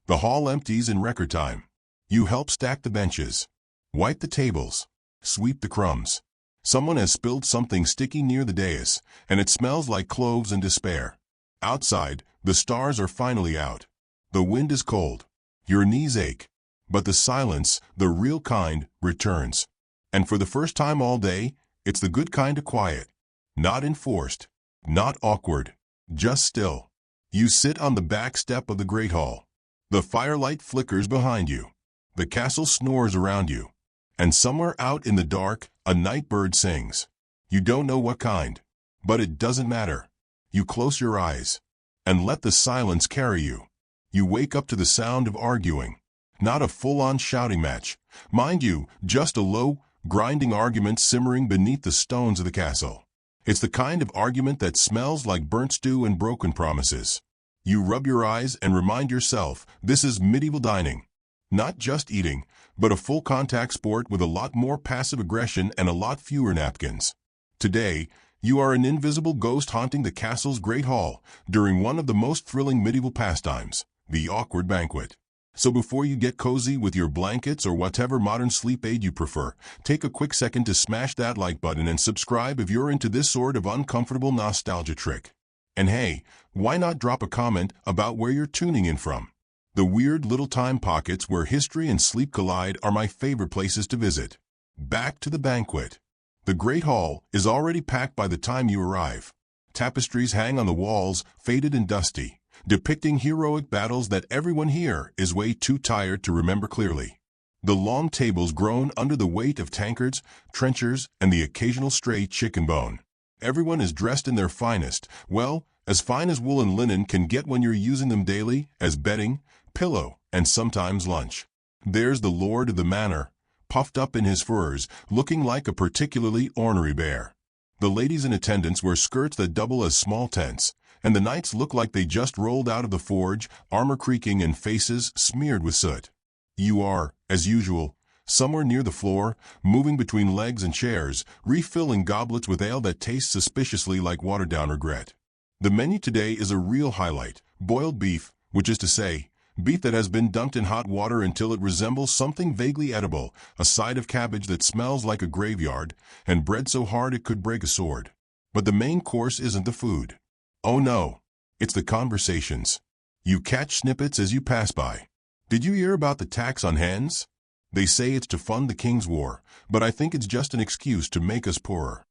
The hall empties in record time. You help stack the benches, wipe the tables, sweep the crumbs. Someone has spilled something sticky near the dais, and it smells like cloves and despair. Outside, the stars are finally out. The wind is cold. Your knees ache. But the silence, the real kind, returns. And for the first time all day, it's the good kind of quiet. Not enforced. Not awkward. Just still. You sit on the back step of the great hall. The firelight flickers behind you. The castle snores around you. And somewhere out in the dark, a night bird sings. You don't know what kind. But it doesn't matter. You close your eyes. And let the silence carry you. You wake up to the sound of arguing. Not a full-on shouting match. Mind you, just a low, grinding argument simmering beneath the stones of the castle. It's the kind of argument that smells like burnt stew and broken promises. You rub your eyes and remind yourself, this is medieval dining. Not just eating, but a full contact sport with a lot more passive aggression and a lot fewer napkins. Today, you are an invisible ghost haunting the castle's great hall during one of the most thrilling medieval pastimes, the awkward banquet. So before you get cozy with your blankets or whatever modern sleep aid you prefer, take a quick second to smash that like button and subscribe if you're into this sort of uncomfortable nostalgia trick. And hey, why not drop a comment about where you're tuning in from? The weird little time pockets where history and sleep collide are my favorite places to visit. Back to the banquet. The Great Hall is already packed by the time you arrive. Tapestries hang on the walls, faded and dusty, depicting heroic battles that everyone here is way too tired to remember clearly. The long tables groan under the weight of tankards, trenchers, and the occasional stray chicken bone. Everyone is dressed in their finest, well, as fine as wool and linen can get when you're using them daily, as bedding, pillow, and sometimes lunch. There's the lord of the manor, puffed up in his furs, looking like a particularly ornery bear. The ladies in attendance wear skirts that double as small tents, and the knights look like they just rolled out of the forge, armor creaking and faces smeared with soot. You are, as usual, somewhere near the floor, moving between legs and chairs, refilling goblets with ale that tastes suspiciously like watered-down regret. The menu today is a real highlight: boiled beef, which is to say, beef that has been dunked in hot water until it resembles something vaguely edible, a side of cabbage that smells like a graveyard, and bread so hard it could break a sword. But the main course isn't the food. Oh no, it's the conversations. You catch snippets as you pass by. Did you hear about the tax on hens? They say it's to fund the King's War, but I think it's just an excuse to make us poorer.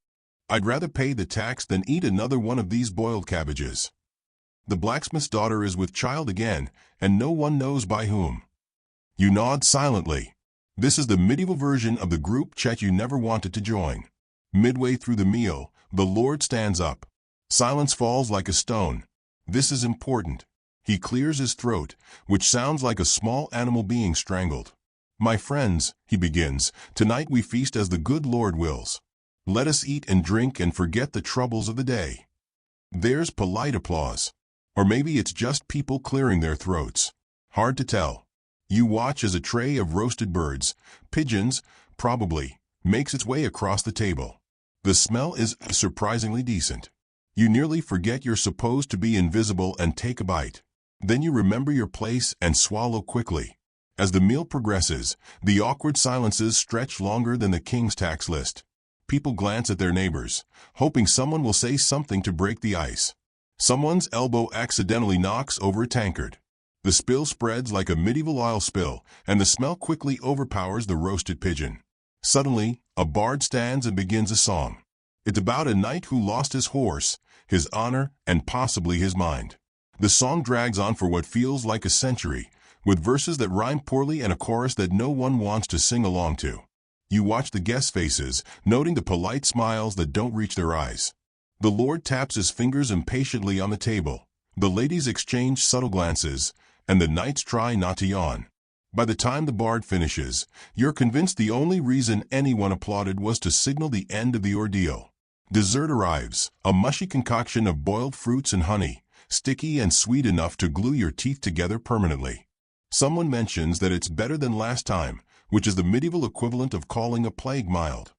I'd rather pay the tax than eat another one of these boiled cabbages. The blacksmith's daughter is with child again, and no one knows by whom. You nod silently. This is the medieval version of the group chat you never wanted to join. Midway through the meal, the Lord stands up. Silence falls like a stone. This is important. He clears his throat, which sounds like a small animal being strangled. "My friends," he begins, "tonight we feast as the good Lord wills. Let us eat and drink and forget the troubles of the day." There's polite applause. Or maybe it's just people clearing their throats. Hard to tell. You watch as a tray of roasted birds, pigeons, probably, makes its way across the table. The smell is surprisingly decent. You nearly forget you're supposed to be invisible and take a bite. Then you remember your place and swallow quickly. As the meal progresses, the awkward silences stretch longer than the king's tax list. People glance at their neighbors, hoping someone will say something to break the ice. Someone's elbow accidentally knocks over a tankard. The spill spreads like a medieval oil spill, and the smell quickly overpowers the roasted pigeon. Suddenly, a bard stands and begins a song. It's about a knight who lost his horse, his honor, and possibly his mind. The song drags on for what feels like a century, with verses that rhyme poorly and a chorus that no one wants to sing along to. You watch the guests' faces, noting the polite smiles that don't reach their eyes. The Lord taps his fingers impatiently on the table. The ladies exchange subtle glances, and the knights try not to yawn. By the time the bard finishes, you're convinced the only reason anyone applauded was to signal the end of the ordeal. Dessert arrives, a mushy concoction of boiled fruits and honey, sticky and sweet enough to glue your teeth together permanently. Someone mentions that it's better than last time, which is the medieval equivalent of calling a plague mild.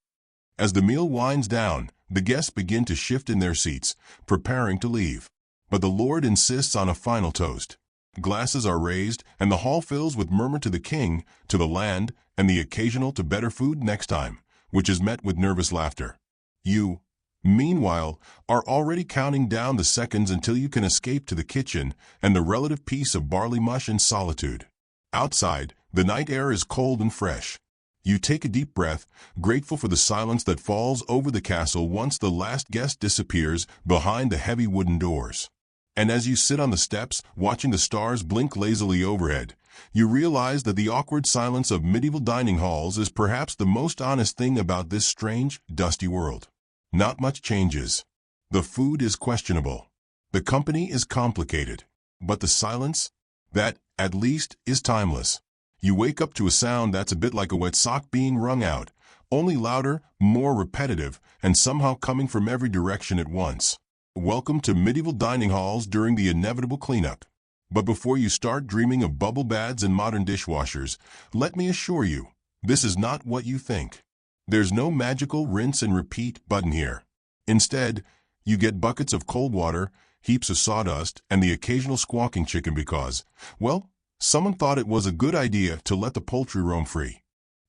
As the meal winds down, the guests begin to shift in their seats, preparing to leave. But the Lord insists on a final toast. Glasses are raised, and the hall fills with murmur to the king, to the land, and the occasional to better food next time, which is met with nervous laughter. You, meanwhile, are already counting down the seconds until you can escape to the kitchen and the relative peace of barley mush and solitude. Outside, the night air is cold and fresh. You take a deep breath, grateful for the silence that falls over the castle once the last guest disappears behind the heavy wooden doors. And as you sit on the steps, watching the stars blink lazily overhead, you realize that the awkward silence of medieval dining halls is perhaps the most honest thing about this strange, dusty world. Not much changes. The food is questionable. The company is complicated. But the silence? That, at least, is timeless. You wake up to a sound that's a bit like a wet sock being wrung out, only louder, more repetitive, and somehow coming from every direction at once. Welcome to medieval dining halls during the inevitable cleanup. But before you start dreaming of bubble baths and modern dishwashers, let me assure you, this is not what you think. There's no magical rinse and repeat button here. Instead, you get buckets of cold water, heaps of sawdust, and the occasional squawking chicken because, well, someone thought it was a good idea to let the poultry roam free.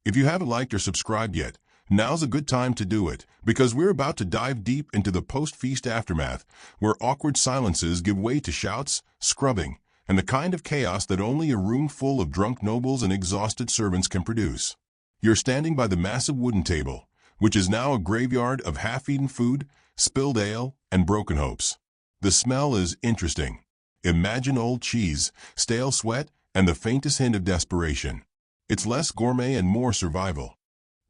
If you haven't liked or subscribed yet, now's a good time to do it, because we're about to dive deep into the post-feast aftermath, where awkward silences give way to shouts, scrubbing, and the kind of chaos that only a room full of drunk nobles and exhausted servants can produce. You're standing by the massive wooden table, which is now a graveyard of half-eaten food, spilled ale, and broken hopes. The smell is interesting. Imagine old cheese, stale sweat, and the faintest hint of desperation. It's less gourmet and more survival.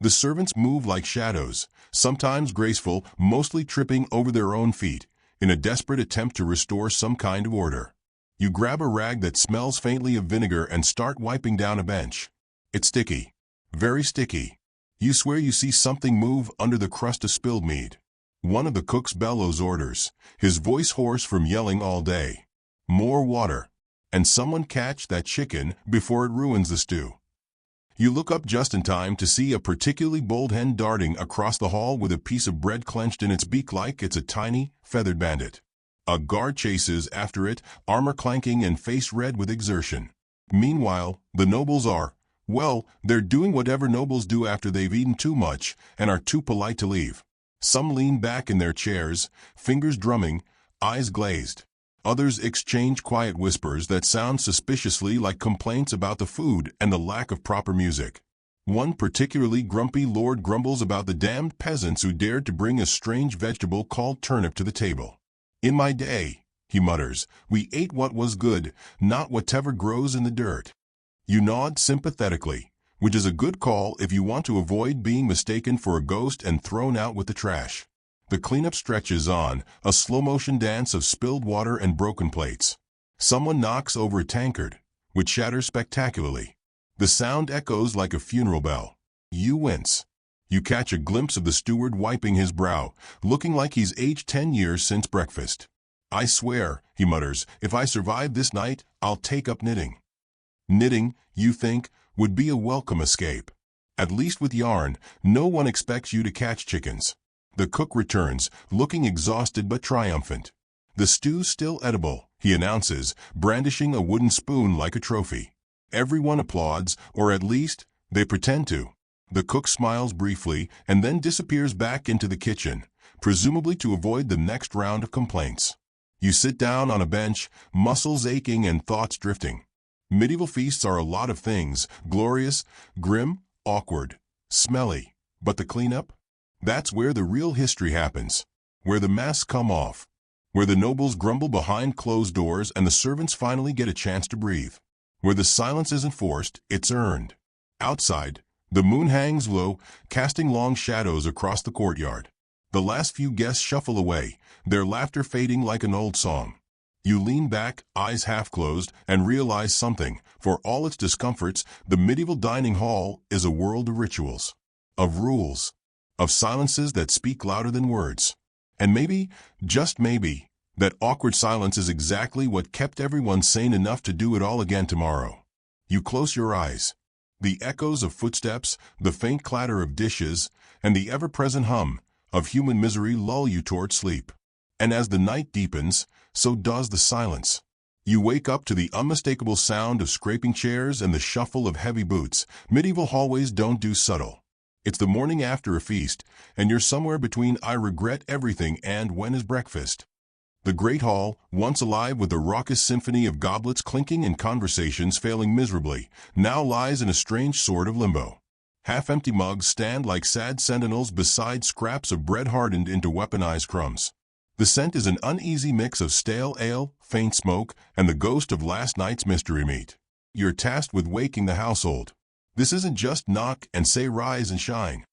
The servants move like shadows, sometimes graceful, mostly tripping over their own feet, in a desperate attempt to restore some kind of order. You grab a rag that smells faintly of vinegar and start wiping down a bench. It's sticky. Very sticky. You swear you see something move under the crust of spilled meat. One of the cooks bellows orders, his voice hoarse from yelling all day. More water. And someone catch that chicken before it ruins the stew. You look up just in time to see a particularly bold hen darting across the hall with a piece of bread clenched in its beak like it's a tiny, feathered bandit. A guard chases after it, armor clanking and face red with exertion. Meanwhile, the nobles are, well, they're doing whatever nobles do after they've eaten too much and are too polite to leave. Some lean back in their chairs, fingers drumming, eyes glazed. Others exchange quiet whispers that sound suspiciously like complaints about the food and the lack of proper music. One particularly grumpy lord grumbles about the damned peasants who dared to bring a strange vegetable called turnip to the table. In my day, he mutters, we ate what was good, not whatever grows in the dirt. You nod sympathetically, which is a good call if you want to avoid being mistaken for a ghost and thrown out with the trash. The cleanup stretches on, a slow-motion dance of spilled water and broken plates. Someone knocks over a tankard, which shatters spectacularly. The sound echoes like a funeral bell. You wince. You catch a glimpse of the steward wiping his brow, looking like he's aged 10 years since breakfast. I swear, he mutters, if I survive this night, I'll take up knitting. Knitting, you think, would be a welcome escape. At least with yarn, no one expects you to catch chickens. The cook returns, looking exhausted but triumphant. The stew's still edible, he announces, brandishing a wooden spoon like a trophy. Everyone applauds, or at least, they pretend to. The cook smiles briefly and then disappears back into the kitchen, presumably to avoid the next round of complaints. You sit down on a bench, muscles aching and thoughts drifting. Medieval feasts are a lot of things, glorious, grim, awkward, smelly. But the cleanup? That's where the real history happens, where the masks come off, where the nobles grumble behind closed doors and the servants finally get a chance to breathe, where the silence isn't forced, it's earned. Outside, the moon hangs low, casting long shadows across the courtyard. The last few guests shuffle away, their laughter fading like an old song. You lean back, eyes half closed, and realize something. For all its discomforts, the medieval dining hall is a world of rituals, of rules, of silences that speak louder than words. And maybe, just maybe, That awkward silence is exactly what kept everyone sane enough to do it all again tomorrow. You close your eyes. The echoes of footsteps, the faint clatter of dishes, and the ever-present hum of human misery lull you toward sleep. And as the night deepens, so does the silence. You wake up to the unmistakable sound of scraping chairs and the shuffle of heavy boots. Medieval hallways don't do subtle. It's the morning after a feast, and you're somewhere between "I regret everything" and "when is breakfast?" The great hall, once alive with a raucous symphony of goblets clinking and conversations failing miserably, now lies in a strange sort of limbo. Half-empty mugs stand like sad sentinels beside scraps of bread hardened into weaponized crumbs. The scent is an uneasy mix of stale ale, faint smoke, and the ghost of last night's mystery meat. You're tasked with waking the household. This isn't just knock and say rise and shine.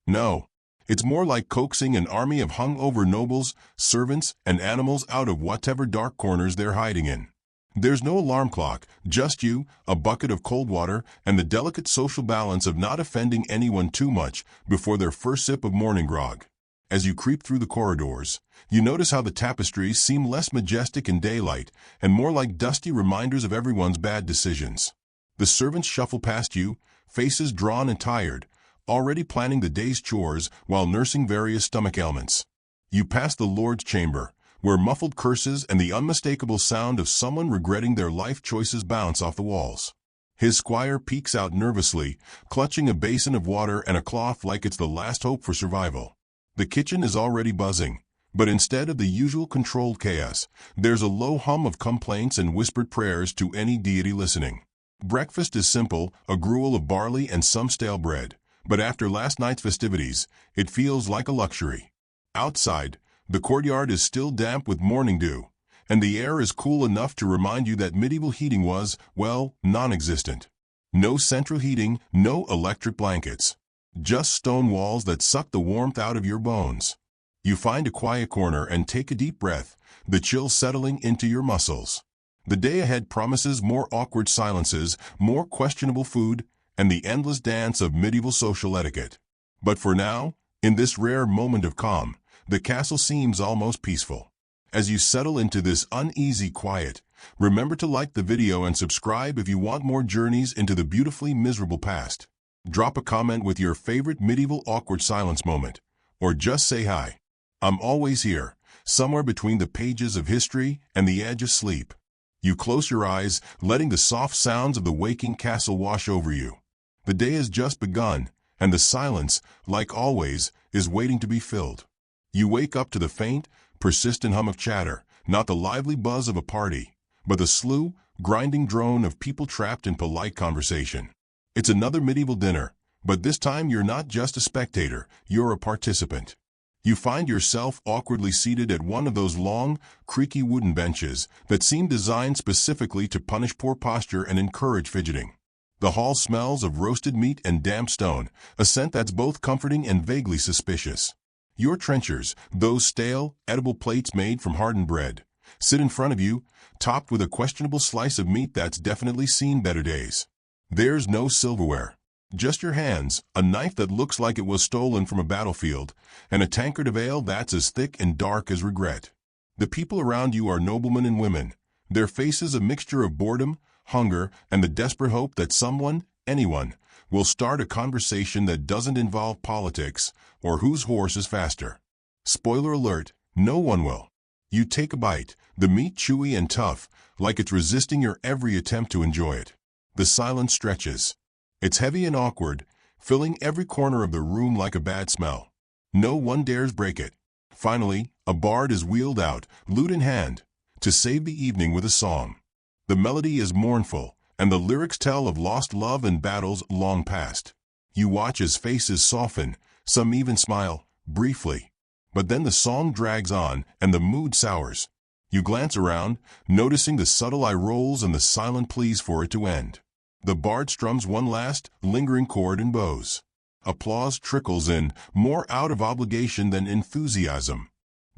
No. It's more like coaxing an army of hung-over nobles, servants, and animals out of whatever dark corners they're hiding in. There's no alarm clock, just you, a bucket of cold water, and the delicate social balance of not offending anyone too much before their first sip of morning grog. As you creep through the corridors, you notice how the tapestries seem less majestic in daylight and more like dusty reminders of everyone's bad decisions. The servants shuffle past you, faces drawn and tired, already planning the day's chores while nursing various stomach ailments. You pass the Lord's chamber, where muffled curses and the unmistakable sound of someone regretting their life choices bounce off the walls. His squire peeks out nervously, clutching a basin of water and a cloth like it's the last hope for survival. The kitchen is already buzzing, but instead of the usual controlled chaos, there's a low hum of complaints and whispered prayers to any deity listening. Breakfast is simple, a gruel of barley and some stale bread. But after last night's festivities, it feels like a luxury. Outside, the courtyard is still damp with morning dew, and the air is cool enough to remind you that medieval heating was, well, non-existent. No central heating, no electric blankets. Just stone walls that suck the warmth out of your bones. You find a quiet corner and take a deep breath, the chill settling into your muscles. The day ahead promises more awkward silences, more questionable food, and the endless dance of medieval social etiquette. But for now, in this rare moment of calm, the castle seems almost peaceful. As you settle into this uneasy quiet, remember to like the video and subscribe if you want more journeys into the beautifully miserable past. Drop a comment with your favorite medieval awkward silence moment, or just say hi. I'm always here, somewhere between the pages of history and the edge of sleep. You close your eyes, letting the soft sounds of the waking castle wash over you. The day has just begun, and the silence, like always, is waiting to be filled. You wake up to the faint, persistent hum of chatter, not the lively buzz of a party, but the slow, grinding drone of people trapped in polite conversation. It's another medieval dinner, but this time you're not just a spectator, you're a participant. You find yourself awkwardly seated at one of those long, creaky wooden benches that seem designed specifically to punish poor posture and encourage fidgeting. The hall smells of roasted meat and damp stone, a scent that's both comforting and vaguely suspicious. Your trenchers, those stale, edible plates made from hardened bread, sit in front of you, topped with a questionable slice of meat that's definitely seen better days. There's no silverware, just your hands, a knife that looks like it was stolen from a battlefield, and a tankard of ale that's as thick and dark as regret. The people around you are noblemen and women, their faces a mixture of boredom, hunger, and the desperate hope that someone, anyone, will start a conversation that doesn't involve politics or whose horse is faster. Spoiler alert, no one will. You take a bite, the meat chewy and tough, like it's resisting your every attempt to enjoy it. The silence stretches. It's heavy and awkward, filling every corner of the room like a bad smell. No one dares break it. Finally, a bard is wheeled out, lute in hand, to save the evening with a song. The melody is mournful, and the lyrics tell of lost love and battles long past. You watch as faces soften, some even smile, briefly. But then the song drags on, and the mood sours. You glance around, noticing the subtle eye rolls and the silent pleas for it to end. The bard strums one last, lingering chord and bows. Applause trickles in, more out of obligation than enthusiasm.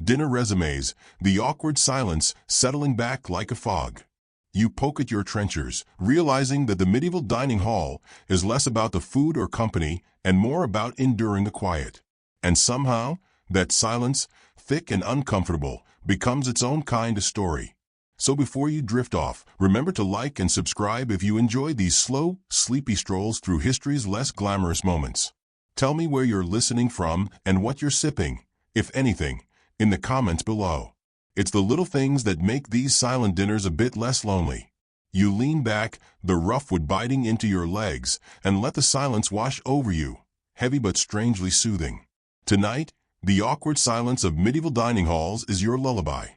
Dinner resumes, the awkward silence settling back like a fog. You poke at your trenchers, realizing that the medieval dining hall is less about the food or company and more about enduring the quiet. And somehow, that silence, thick and uncomfortable, becomes its own kind of story. So before you drift off, remember to like and subscribe if you enjoy these slow, sleepy strolls through history's less glamorous moments. Tell me where you're listening from and what you're sipping, if anything, in the comments below. It's the little things that make these silent dinners a bit less lonely. You lean back, the rough wood biting into your legs, and let the silence wash over you, heavy but strangely soothing. Tonight, the awkward silence of medieval dining halls is your lullaby.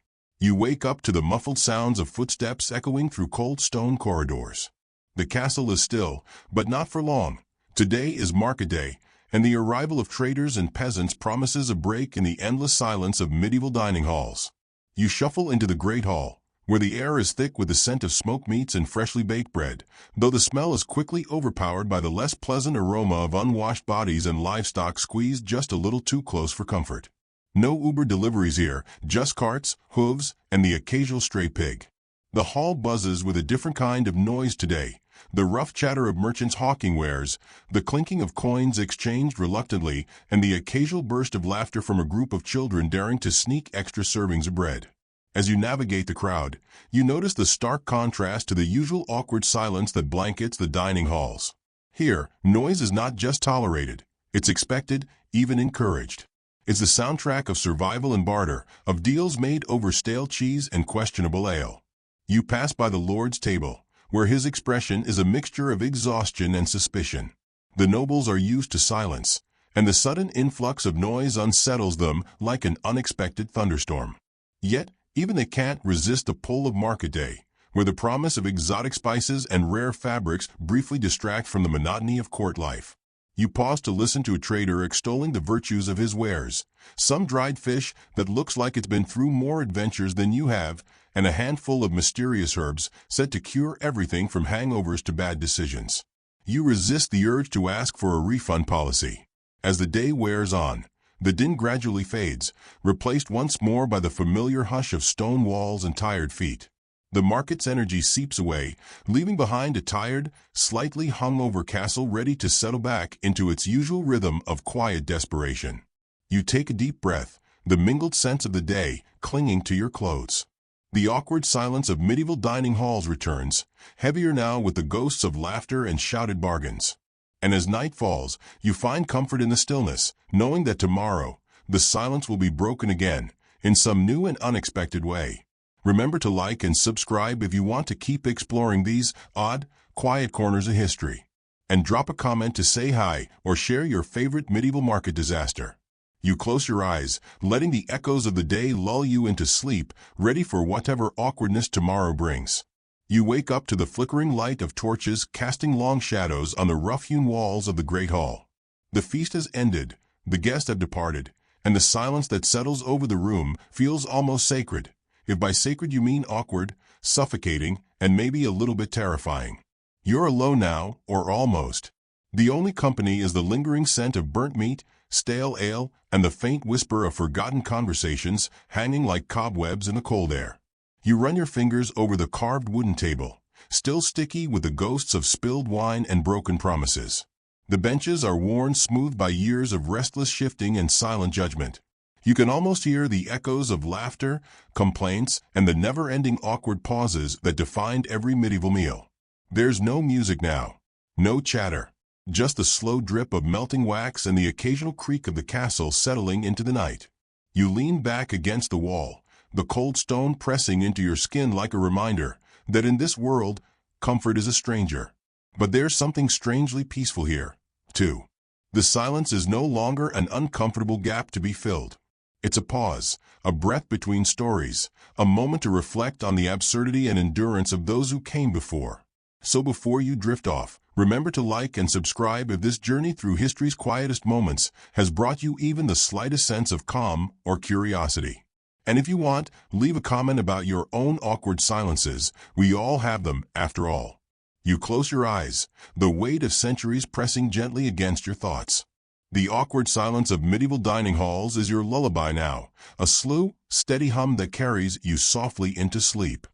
You wake up to the muffled sounds of footsteps echoing through cold stone corridors. The castle is still, but not for long. Today is market day, and the arrival of traders and peasants promises a break in the endless silence of medieval dining halls. You shuffle into the great hall, where the air is thick with the scent of smoked meats and freshly baked bread, though the smell is quickly overpowered by the less pleasant aroma of unwashed bodies and livestock squeezed just a little too close for comfort. No Uber deliveries here, just carts, hooves, and the occasional stray pig. The hall buzzes with a different kind of noise today, the rough chatter of merchants hawking wares, the clinking of coins exchanged reluctantly, and the occasional burst of laughter from a group of children daring to sneak extra servings of bread. As you navigate the crowd, you notice the stark contrast to the usual awkward silence that blankets the dining halls. Here, noise is not just tolerated, it's expected, even encouraged. It's the soundtrack of survival and barter, of deals made over stale cheese and questionable ale. You pass by the Lord's table, where his expression is a mixture of exhaustion and suspicion. The nobles are used to silence, and the sudden influx of noise unsettles them like an unexpected thunderstorm. Yet, even they can't resist the pull of market day, where the promise of exotic spices and rare fabrics briefly distract from the monotony of court life. You pause to listen to a trader extolling the virtues of his wares, some dried fish that looks like it's been through more adventures than you have, and a handful of mysterious herbs said to cure everything from hangovers to bad decisions. You resist the urge to ask for a refund policy. As the day wears on, the din gradually fades, replaced once more by the familiar hush of stone walls and tired feet. The market's energy seeps away, leaving behind a tired, slightly hungover castle ready to settle back into its usual rhythm of quiet desperation. You take a deep breath, the mingled scents of the day clinging to your clothes. The awkward silence of medieval dining halls returns, heavier now with the ghosts of laughter and shouted bargains. And as night falls, you find comfort in the stillness, knowing that tomorrow, the silence will be broken again, in some new and unexpected way. Remember to like and subscribe if you want to keep exploring these odd, quiet corners of history. And drop a comment to say hi or share your favorite medieval market disaster. You close your eyes, letting the echoes of the day lull you into sleep, ready for whatever awkwardness tomorrow brings. You wake up to the flickering light of torches casting long shadows on the rough-hewn walls of the great hall. The feast has ended, the guests have departed, and the silence that settles over the room feels almost sacred. If by sacred you mean awkward, suffocating, and maybe a little bit terrifying. You're alone now, or almost. The only company is the lingering scent of burnt meat, stale ale, and the faint whisper of forgotten conversations hanging like cobwebs in the cold air. You run your fingers over the carved wooden table, still sticky with the ghosts of spilled wine and broken promises. The benches are worn smooth by years of restless shifting and silent judgment. You can almost hear the echoes of laughter, complaints, and the never-ending awkward pauses that defined every medieval meal. There's no music now, no chatter, just the slow drip of melting wax and the occasional creak of the castle settling into the night. You lean back against the wall, the cold stone pressing into your skin like a reminder that in this world, comfort is a stranger. But there's something strangely peaceful here, too. The silence is no longer an uncomfortable gap to be filled. It's a pause, a breath between stories, a moment to reflect on the absurdity and endurance of those who came before. So before you drift off, remember to like and subscribe if this journey through history's quietest moments has brought you even the slightest sense of calm or curiosity. And if you want, leave a comment about your own awkward silences. We all have them, after all. You close your eyes, the weight of centuries pressing gently against your thoughts. The awkward silence of medieval dining halls is your lullaby now, a slow, steady hum that carries you softly into sleep.